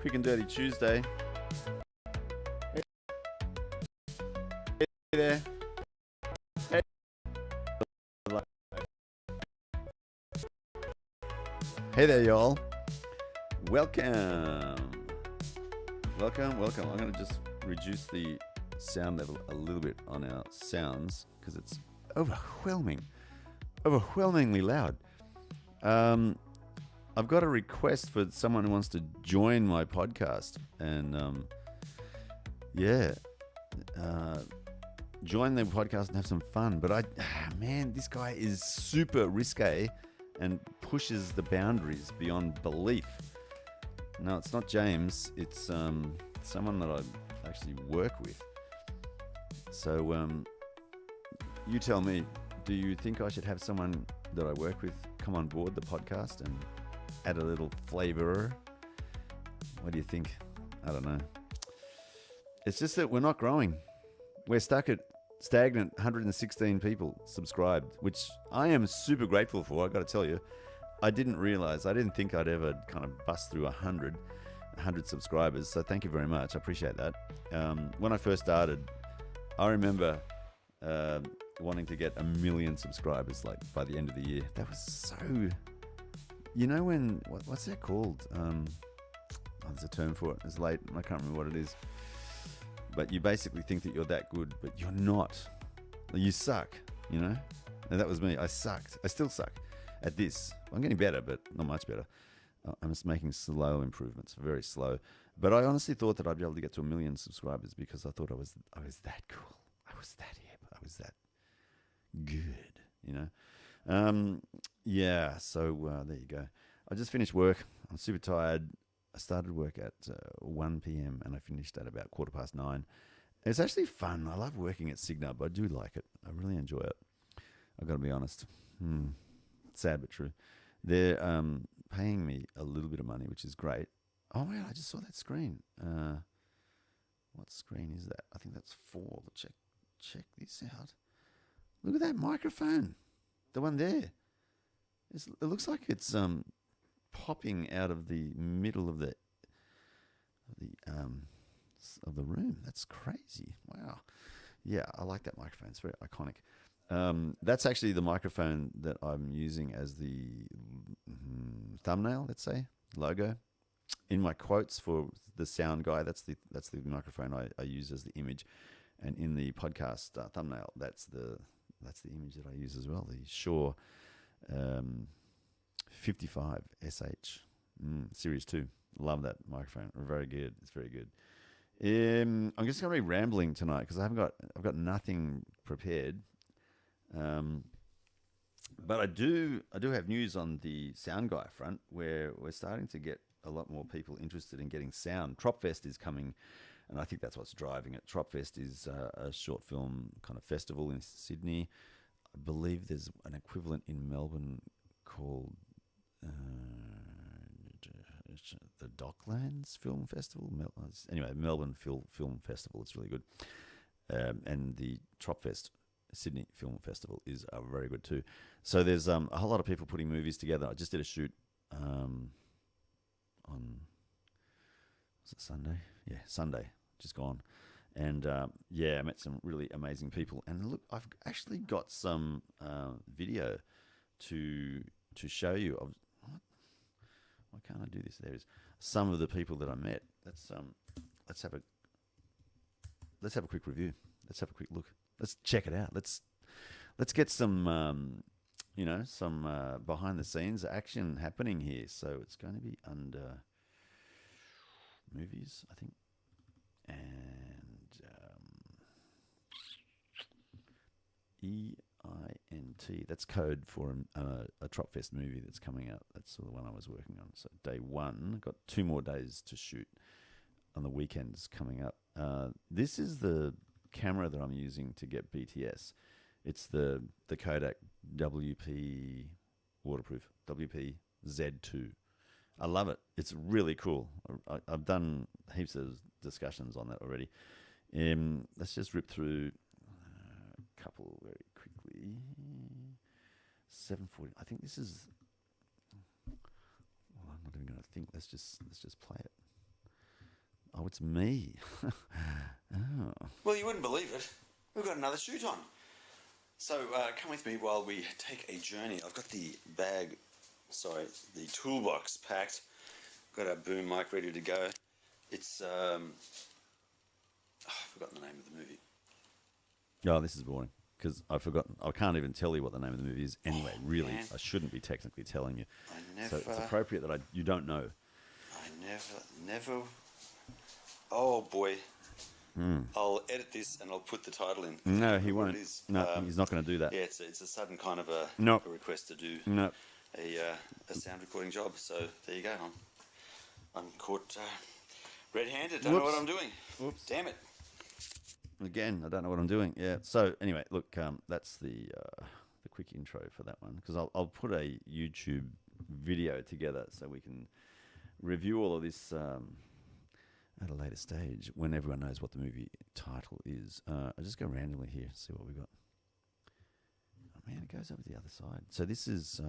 Quick and Dirty Tuesday. Hey there. Hey. Hey there, y'all. Welcome. Welcome. I'm going to just reduce the sound level a little bit on our sounds because it's overwhelmingly loud. I've got a request for someone who wants to join my podcast and join the podcast and have some fun. But this guy is super risque and pushes the boundaries beyond belief. No, it's not James. It's someone that I actually work with. So you tell me, do you think I should have someone that I work with come on board the podcast and add a little flavor? What do you think? I don't know. It's just that we're not growing. We're stuck at stagnant 116 people subscribed, which I am super grateful for. I got to tell you, I didn't think I'd ever kind of bust through 100 subscribers. So thank you very much. I appreciate that. When I first started, I remember wanting to get 1 million subscribers like by the end of the year. That was so, when what's that called? There's a term for it. It's late. I can't remember what it is. But you basically think that you're that good, but you're not. You suck. And that was me. I sucked. I still suck at this. I'm getting better, but not much better. I'm just making slow improvements, very slow. But I honestly thought that I'd be able to get to 1 million subscribers because I thought I was that cool. I was that hip. I was that good, So there you go. I just finished work. I'm super tired. I started work at 1 p.m. and I finished at about 9:15. It's actually fun. I love working at Signub. I do like it. I really enjoy it. I've got to be honest. Sad but true. They're paying me a little bit of money, which is great. Oh, man, I just saw that screen. What screen is that? I think that's 4. Check this out. Look at that microphone. The one there. It looks like it's popping out of the middle of the room. That's crazy. Wow. Yeah, I like that microphone. It's very iconic. That's actually the microphone that I'm using as the thumbnail, let's say, logo. In my quotes for the sound guy, that's the microphone I use as the image, and in the podcast thumbnail, that's the image that I use as well. The Shure 55 SH Series 2. Love that microphone. Very good. It's very good. I'm just going to be rambling tonight because I've got nothing prepared. But I do have news on the sound guy front where we're starting to get a lot more people interested in getting sound. Tropfest is coming, and I think that's what's driving it. Tropfest is a short film kind of festival in Sydney. I believe there's an equivalent in Melbourne called the Docklands Film Festival. Anyway, Melbourne Film Festival. It's really good. And the Tropfest Sydney Film Festival is very good too. So there's a whole lot of people putting movies together. I just did a shoot on, was it Sunday? Yeah, Sunday, just gone. And I met some really amazing people. And look, I've actually got some video to show you of why can't I do this? There's some of the people that I met. Let's have a quick review. Let's have a quick look. Let's check it out. Let's get some some behind the scenes action happening here. So it's going to be under movies, I think, and EINT. That's code for a Tropfest movie that's coming out. That's the one I was working on. So day 1, got 2 more days to shoot on the weekends coming up. This is the camera that I'm using to get BTS. It's the Kodak WP waterproof, WP Z2. I love it. It's really cool. I've done heaps of discussions on that already. Let's just rip through a couple very quickly. 740. I think this is. Well, I'm not even going to think. Let's just play it. Oh, it's me. Oh. Well, you wouldn't believe it. We've got another shoot on. So come with me while we take a journey. I've got the the toolbox packed. Got our boom mic ready to go. It's, I've forgotten the name of the movie. Oh, this is boring because I've forgotten. I can't even tell you what the name of the movie is. Anyway, really, man. I shouldn't be technically telling you. I So it's appropriate that you don't know. I never. Oh boy. I'll edit this and I'll put the title in. No, he won't. It is. No, he's not going to do that. Yeah, it's a sudden kind of a request to do a sound recording job. So there you go. I'm caught red-handed. Don't know what I'm doing. Whoops. Damn it. Again, I don't know what I'm doing. Yeah. So anyway, look, that's the quick intro for that one because I'll put a YouTube video together so we can review all of this at a later stage when everyone knows what the movie title is. I'll just go randomly here, see what we got. Oh man, it goes over the other side. So this is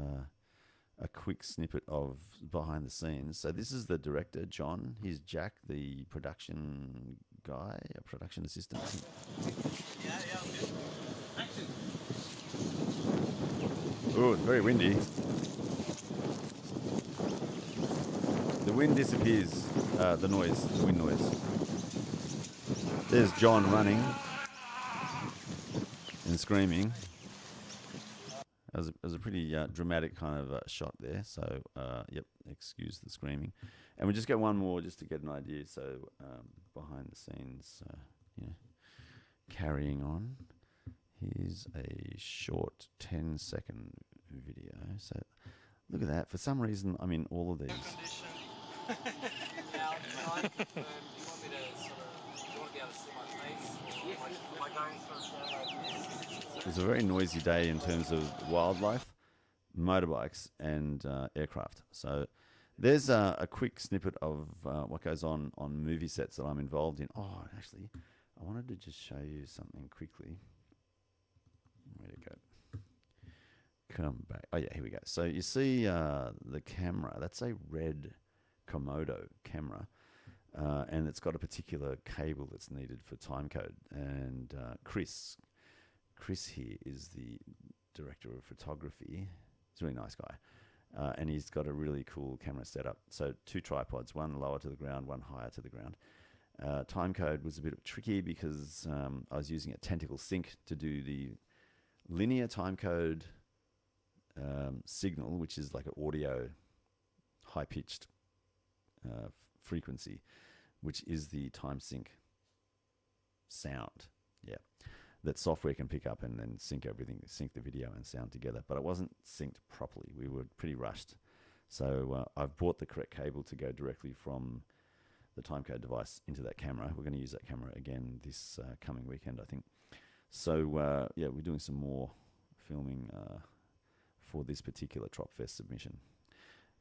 a quick snippet of behind the scenes. So this is the director, John. He's Jack, the production guy, a production assistant. Yeah, good. Action. Oh, it's very windy. The wind disappears, the wind noise. There's John running and screaming. It was a pretty dramatic kind of shot there. So, yep, excuse the screaming. And we just get one more just to get an idea. So, behind the scenes, carrying on. Here's a short 10-second video. So, look at that. For some reason, I'm in all of these. It's a very noisy day in terms of wildlife, motorbikes, and aircraft. So there's a quick snippet of what goes on movie sets that I'm involved in. Oh, actually, I wanted to just show you something quickly. Where'd it go? Come back. Oh, yeah, here we go. So you see the camera. That's a red Komodo camera. And it's got a particular cable that's needed for timecode. And Chris here is the director of photography. He's a really nice guy. And he's got a really cool camera setup. So 2 tripods, one lower to the ground, one higher to the ground. Timecode was a bit tricky because I was using a tentacle sync to do the linear timecode signal, which is like an audio high-pitched frequency, which is the time sync sound. Yeah. That software can pick up and then sync everything, sync the video and sound together. But it wasn't synced properly. We were pretty rushed. So I've bought the correct cable to go directly from the timecode device into that camera. We're going to use that camera again this coming weekend, I think. So, yeah, we're doing some more filming for this particular TropFest submission.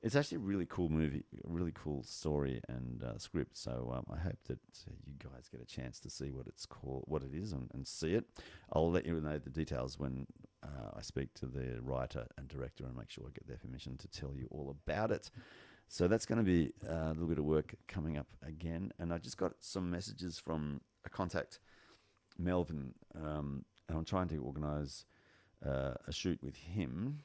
It's actually a really cool movie, really cool story and script. So I hope that you guys get a chance to see what it's called, what it is, and see it. I'll let you know the details when I speak to the writer and director and make sure I get their permission to tell you all about it. So that's going to be a little bit of work coming up again. And I just got some messages from a contact, Melvin, and I'm trying to organise a shoot with him.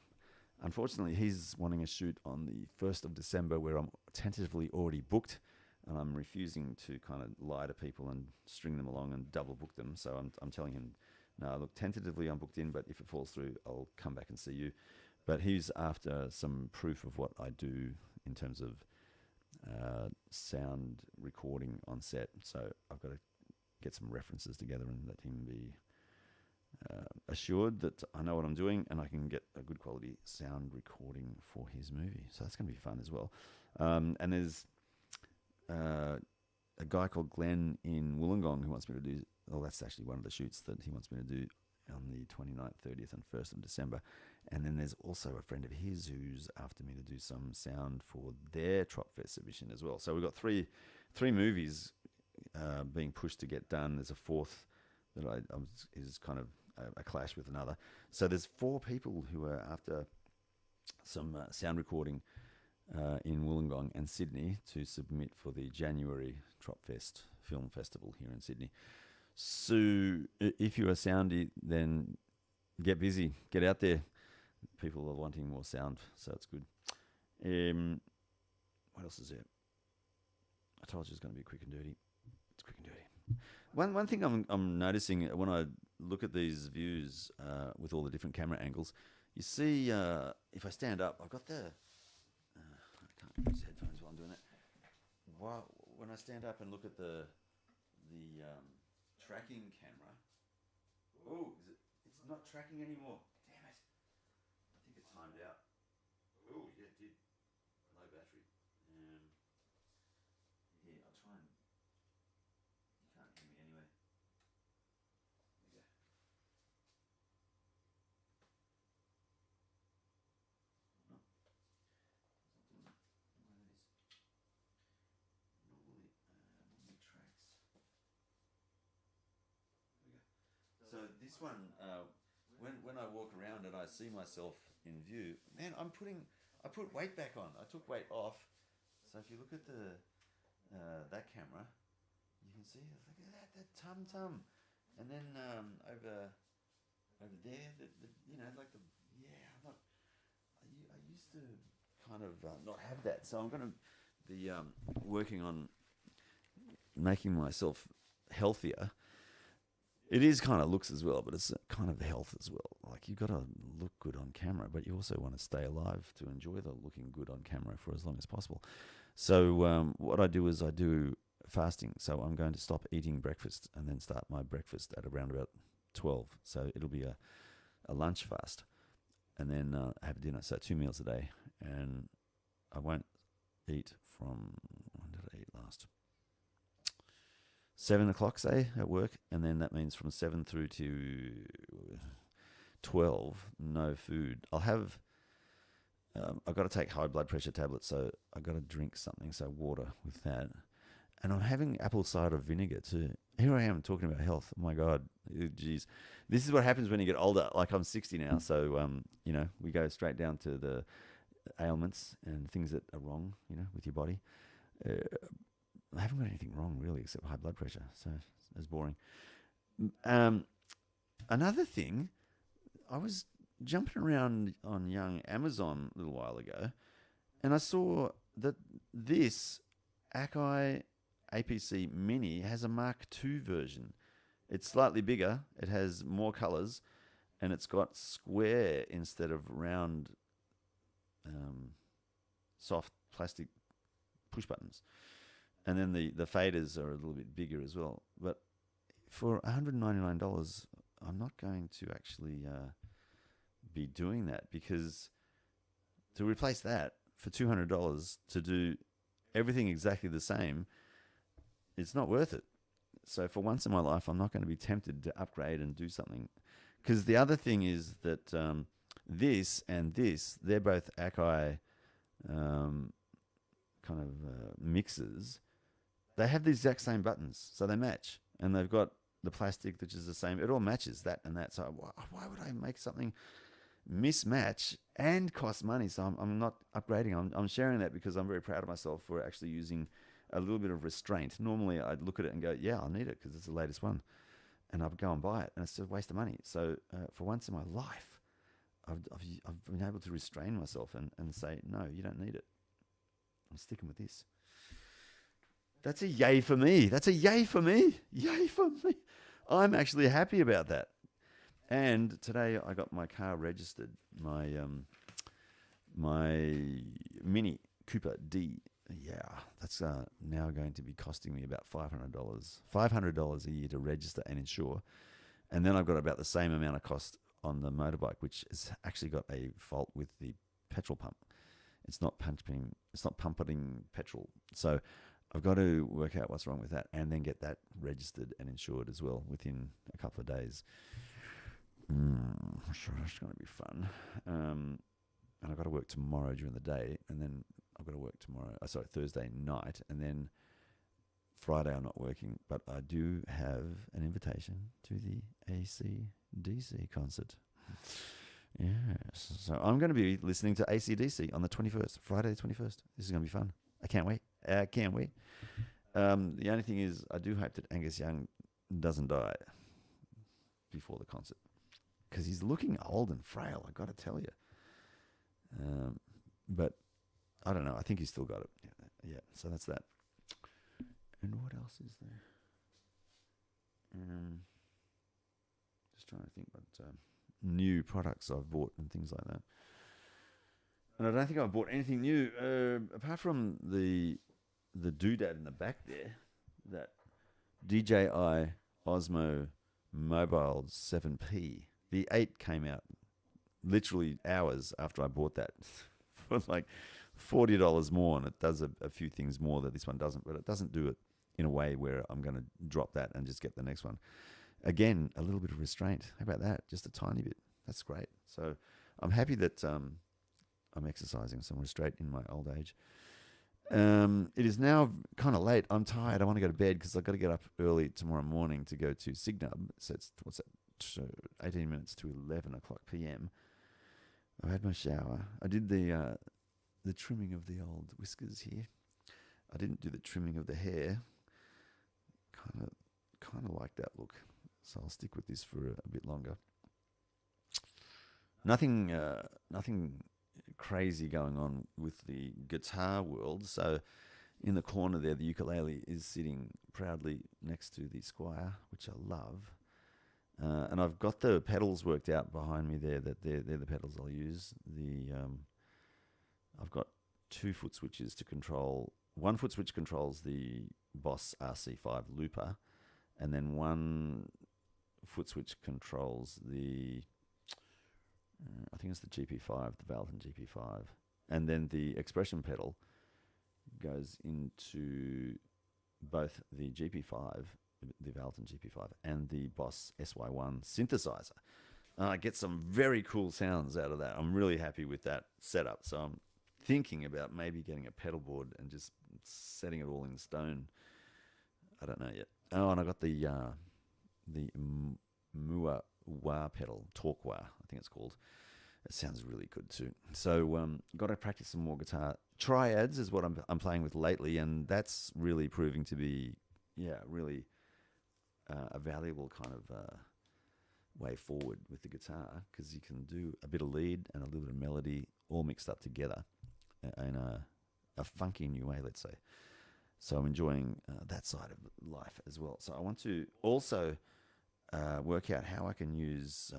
Unfortunately, he's wanting a shoot on the 1st of December where I'm tentatively already booked, and I'm refusing to kind of lie to people and string them along and double book them. So I'm telling him, no, look, tentatively I'm booked in, but if it falls through, I'll come back and see you. But he's after some proof of what I do in terms of sound recording on set. So I've got to get some references together and let him be assured that I know what I'm doing and I can get a good quality sound recording for his movie. So that's going to be fun as well. And there's a guy called Glenn in Wollongong who wants me to do, well, that's actually one of the shoots that he wants me to do on the 29th, 30th and 1st of December. And then there's also a friend of his who's after me to do some sound for their TropFest submission as well. So we've got three movies being pushed to get done. There's a fourth that is kind of a clash with another. So there's 4 people who are after some sound recording in Wollongong and Sydney to submit for the January Tropfest Film Festival here in Sydney. So if you're a soundy, then get busy, get out there. People are wanting more sound, so it's good. What else is there? I told you it's going to be quick and dirty. It's quick and dirty. One thing I'm noticing when I look at these views with all the different camera angles, you see if I stand up, I've got the I can't use headphones while I'm doing that. When I stand up and look at the tracking camera, it's not tracking anymore. Damn it! I think it timed out. Oh yeah, it did. Low battery. Here, I'll try and. You can't hear me anyway. There you go. No, it's not doing that. Why that is. Normally tracks. There we go. So this one, when I walk around and I see myself in view, man, I put weight back on. I took weight off. So if you look at that camera, you can see, look at that tum, and then over there, I used to kind of not have that. So I'm going to be working on making myself healthier. It is kind of looks as well, but it's kind of health as well. Like, you've got to look good on camera, but you also want to stay alive to enjoy the looking good on camera for as long as possible. So what I do is I do fasting. So I'm going to stop eating breakfast and then start my breakfast at around about 12. So it'll be a lunch fast, and then have dinner. So 2 meals a day, and I won't eat from, when did I eat last? 7 o'clock, say, at work, and then that means from 7 through to 12, no food. I'll have, I've got to take high blood pressure tablets, so I've got to drink something, so water with that. And I'm having apple cider vinegar too. Here I am talking about health. Oh my God, geez. This is what happens when you get older. Like, I'm 60 now, so, we go straight down to the ailments and things that are wrong, with your body. I haven't got anything wrong really except high blood pressure, so it's boring. Another thing, I was jumping around on Young Amazon a little while ago, and I saw that this Akai APC Mini has a Mark II version. It's slightly bigger, it has more colours, and it's got square instead of round soft plastic push buttons. And then the faders are a little bit bigger as well. But for $199, I'm not going to actually be doing that, because to replace that for $200 to do everything exactly the same, it's not worth it. So for once in my life, I'm not going to be tempted to upgrade and do something. Because the other thing is that this and this, they're both Akai kind of mixers. They have the exact same buttons, so they match. And they've got the plastic, which is the same. It all matches, that and that. So why would I make something mismatch and cost money? So I'm not upgrading. I'm sharing that because I'm very proud of myself for actually using a little bit of restraint. Normally, I'd look at it and go, yeah, I'll need it because it's the latest one. And I'd go and buy it, and it's just a waste of money. So for once in my life, I've been able to restrain myself and say, no, you don't need it. I'm sticking with this. That's a yay for me. That's a yay for me. Yay for me. I'm actually happy about that. And today I got my car registered. My my Mini Cooper D. Yeah, that's now going to be costing me about $500. $500 a year to register and insure. And then I've got about the same amount of cost on the motorbike, which has actually got a fault with the petrol pump. It's not pumping petrol. So I've got to work out what's wrong with that and then get that registered and insured as well within a couple of days. I'm sure it's going to be fun. And I've got to work tomorrow during the day, and then I've got to work Thursday night, and then Friday I'm not working, but I do have an invitation to the AC/DC concert. Yes. So I'm going to be listening to AC/DC on the 21st, Friday the 21st. This is going to be fun. I can't wait. I can't wait. The only thing is, I do hope that Angus Young doesn't die before the concert, because he's looking old and frail, I got to tell you. But I don't know. I think he's still got it. Yeah. So that's that. And what else is there? Just trying to think what new products I've bought and things like that. And I don't think I've bought anything new apart from the doodad in the back there, that DJI Osmo Mobile 7P. The 8 came out literally hours after I bought that for like $40 more, and it does a few things more that this one doesn't, but it doesn't do it in a way where I'm going to drop that and just get the next one. Again, a little bit of restraint. How about that? Just a tiny bit. That's great. So I'm happy that I'm exercising some restraint in my old age. It is now kind of late. I'm tired. I want to go to bed because I've got to get up early tomorrow morning to go to Signub. So it's, 18 minutes to 11 o'clock p.m. I had my shower. I did the trimming of the old whiskers here. I didn't do the trimming of the hair. Kind of like that look. So I'll stick with this for a bit longer. Nothing crazy going on with the guitar world. So in the corner there, the ukulele is sitting proudly next to the Squire, which I love. And I've got the pedals worked out behind me there. That they're the pedals I'll use. I've got 2 foot switches to control. 1 foot switch controls the Boss RC5 looper, and then 1 foot switch controls the I think it's the GP5, the Valton GP5, and then the expression pedal goes into both the GP5, the Valton GP5, and the Boss SY1 synthesizer. I get some very cool sounds out of that. I'm really happy with that setup. So I'm thinking about maybe getting a pedal board and just setting it all in stone. I don't know yet. Oh, and I got the Mua wah pedal, Torque wah, I think it's called. It sounds really good too. So got to practice some more guitar. Triads is what I'm playing with lately, and that's really proving to be, really a valuable kind of way forward with the guitar, because you can do a bit of lead and a little bit of melody all mixed up together in a funky new way, let's say. So I'm enjoying that side of life as well. So I want to also work out how I can use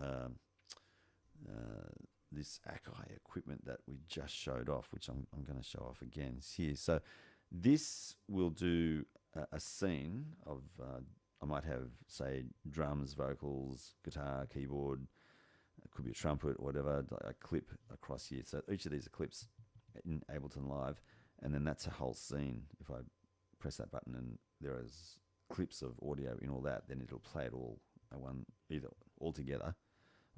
this Akai equipment that we just showed off, which I'm going to show off again here. So this will do a scene of, I might have, say, drums, vocals, guitar, keyboard, it could be a trumpet or whatever, a clip across here. So each of these are clips in Ableton Live, and then that's a whole scene. If I press that button and there is clips of audio in all that, then it'll play it all either all together,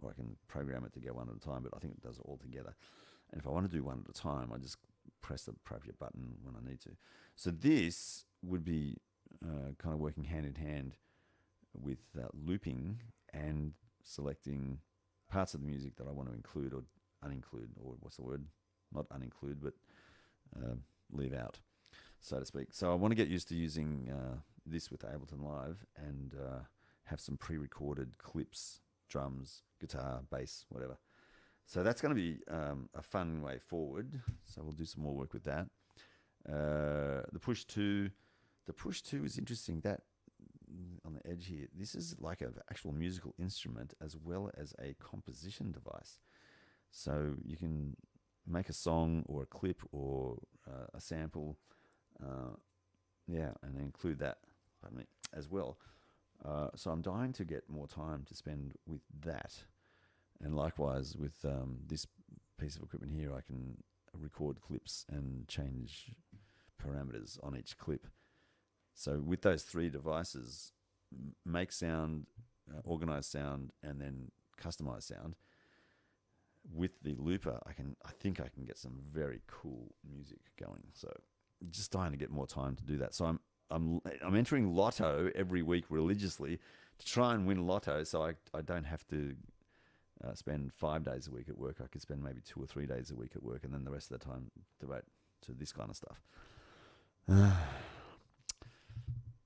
or I can program it to go one at a time, but I think it does it all together. And if I want to do one at a time, I just press the appropriate button when I need to. So this would be kind of working hand in hand with looping and selecting parts of the music that I want to include or uninclude, or what's the word? Not uninclude, but leave out, so to speak. So I want to get used to using this with Ableton Live and have some pre-recorded clips, drums, guitar, bass, whatever. So that's going to be a fun way forward. So we'll do some more work with that. The push 2 is interesting. That on the edge here, this is like an actual musical instrument as well as a composition device. So you can make a song or a clip or a sample, and include that, as well. So I'm dying to get more time to spend with that. And likewise with this piece of equipment here, I can record clips and change parameters on each clip. So with those 3 devices, make sound, organize sound, and then customize sound. With the looper, I think I can get some very cool music going. So just dying to get more time to do that. So I'm entering Lotto every week religiously to try and win Lotto, so I don't have to spend 5 days a week at work. I could spend maybe 2 or 3 days a week at work, and then the rest of the time devote to this kind of stuff.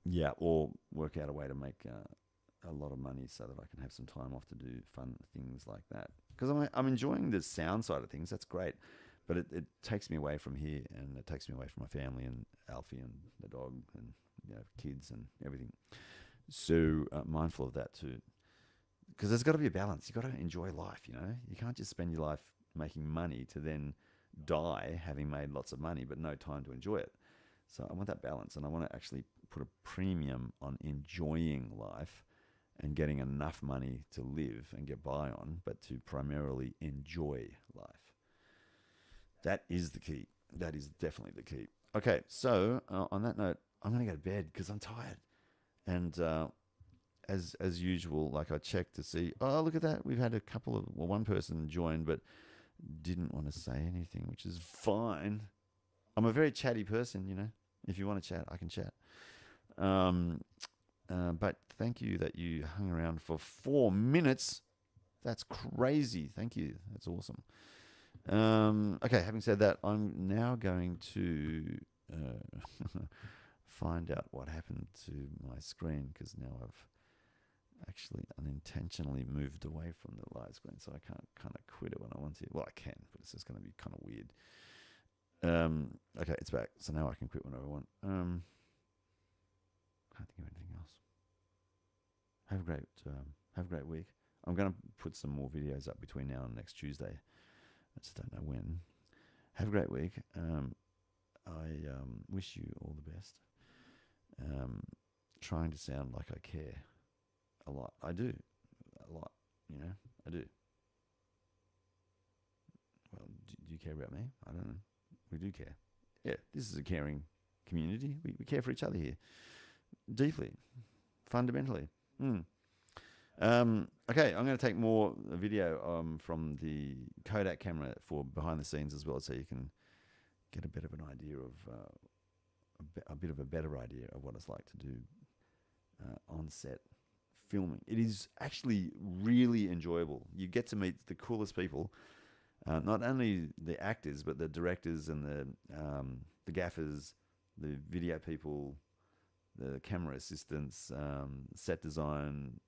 Yeah, or work out a way to make a lot of money so that I can have some time off to do fun things like that. Because I'm enjoying the sound side of things. That's great. But it takes me away from here, and it takes me away from my family and Alfie and the dog and kids and everything. So mindful of that too. Because there's got to be a balance. You've got to enjoy life, You can't just spend your life making money to then die having made lots of money but no time to enjoy it. So I want that balance, and I want to actually put a premium on enjoying life and getting enough money to live and get by on, but to primarily enjoy life. That is the key. That is definitely the key. Okay, so on that note, I'm going to go to bed because I'm tired. And as usual, like I checked to see, oh, look at that. We've had one person join, but didn't want to say anything, which is fine. I'm a very chatty person, If you want to chat, I can chat. But thank you that you hung around for 4 minutes. That's crazy. Thank you. That's awesome. Okay, having said that, I'm now going to find out what happened to my screen, because now I've actually unintentionally moved away from the live screen, so I can't kind of quit it when I want to. Well, I can, but it's just going to be kind of weird. Okay, it's back, so now I can quit whenever I want. Can't think of anything else. Have a great week. I'm going to put some more videos up between now and next Tuesday. I just don't know when. Have a great week. I wish you all the best. Trying to sound like I care a lot. I do. A lot. I do. Well, do you care about me? I don't know. We do care. Yeah, this is a caring community. We care for each other here. Deeply. Fundamentally. Okay, I'm going to take more video from the Kodak camera for behind the scenes as well, so you can get a bit of an idea of a bit of a better idea of what it's like to do on-set filming. It is actually really enjoyable. You get to meet the coolest people, not only the actors, but the directors and the gaffers, the video people, the camera assistants, set design,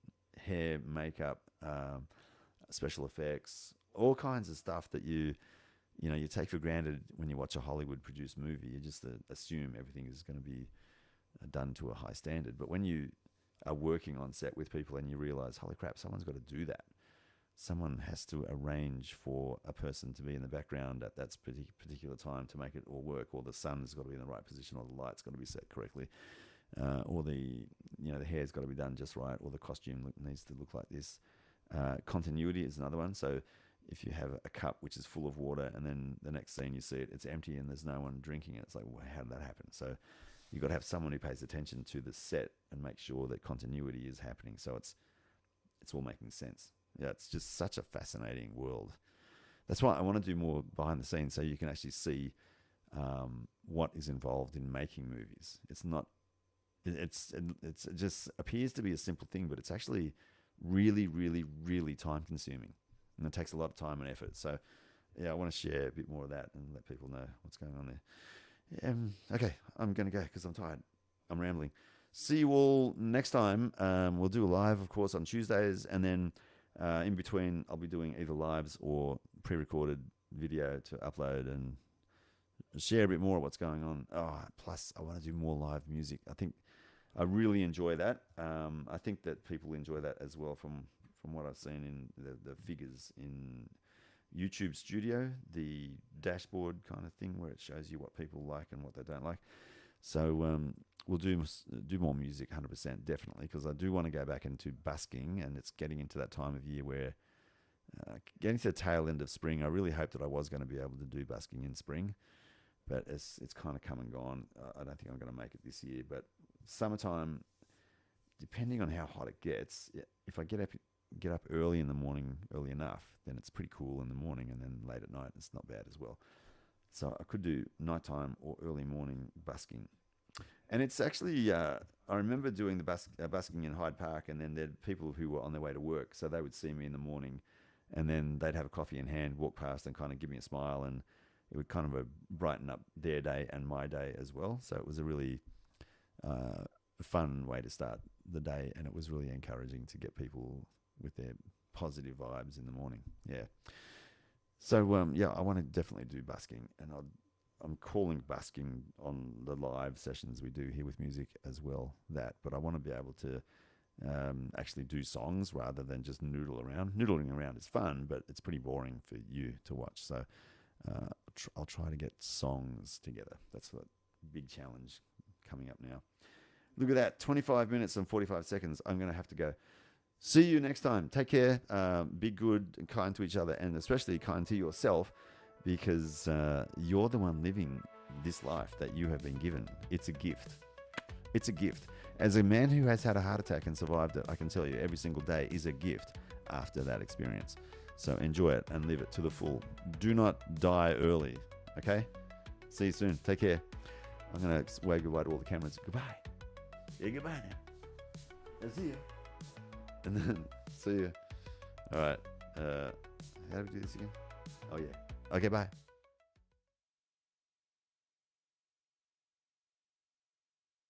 hair, makeup, special effects, all kinds of stuff that you take for granted when you watch a Hollywood produced movie. You just assume everything is going to be done to a high standard. But when you are working on set with people and you realize, holy crap, someone's got to do that. Someone has to arrange for a person to be in the background at that particular time to make it all work, or the sun's got to be in the right position, or the light's got to be set correctly. Or the hair's got to be done just right, or the costume needs to look like this. Continuity is another one. So if you have a cup which is full of water, and then the next scene you see it's empty and there's no one drinking it, it's like, well, how did that happen? So you've got to have someone who pays attention to the set and make sure that continuity is happening, so it's all making sense. Yeah, it's just such a fascinating world. That's why I want to do more behind the scenes, so you can actually see what is involved in making movies. It just appears to be a simple thing, but it's actually really, really, really time consuming, and it takes a lot of time and effort. So, yeah, I want to share a bit more of that and let people know what's going on there. Okay, I'm going to go because I'm tired. I'm rambling. See you all next time. We'll do a live, of course, on Tuesdays, and then in between, I'll be doing either lives or pre-recorded video to upload and share a bit more of what's going on. Plus, I want to do more live music. I think I really enjoy that. I think that people enjoy that as well from what I've seen in the figures in YouTube Studio, the dashboard kind of thing where it shows you what people like and what they don't like. So we'll do more music, 100%, definitely, because I do want to go back into busking, and it's getting into that time of year where getting to the tail end of spring. I really hoped that I was going to be able to do busking in spring, but it's kind of come and gone. I don't think I'm going to make it this year, but summertime, depending on how hot it gets, if I get up early in the morning, early enough, then it's pretty cool in the morning, and then late at night, it's not bad as well. So I could do nighttime or early morning busking. And it's actually, I remember doing the busking in Hyde Park, and then there were people who were on their way to work, so they would see me in the morning and then they'd have a coffee in hand, walk past, and kind of give me a smile, and it would kind of brighten up their day and my day as well. So it was a really fun way to start the day, and it was really encouraging to get people with their positive vibes in the morning. Yeah. So yeah, I want to definitely do busking, and I'm calling busking on the live sessions we do here with music as well. But I want to be able to actually do songs rather than just noodle around. Noodling around is fun, but it's pretty boring for you to watch. So I'll try to get songs together. That's the big challenge coming up now. Look at that, 25 minutes and 45 seconds. I'm going to have to go. See you next time. Take care. Be good and kind to each other, and especially kind to yourself, because you're the one living this life that you have been given. It's a gift. It's a gift. As a man who has had a heart attack and survived it, I can tell you every single day is a gift after that experience. So enjoy it and live it to the full. Do not die early, okay? See you soon. Take care. I'm going to wave goodbye to all the cameras. Goodbye. Yeah, goodbye now. I'll see you. And then see you. All right. How do we do this again? Oh, yeah. Okay, bye.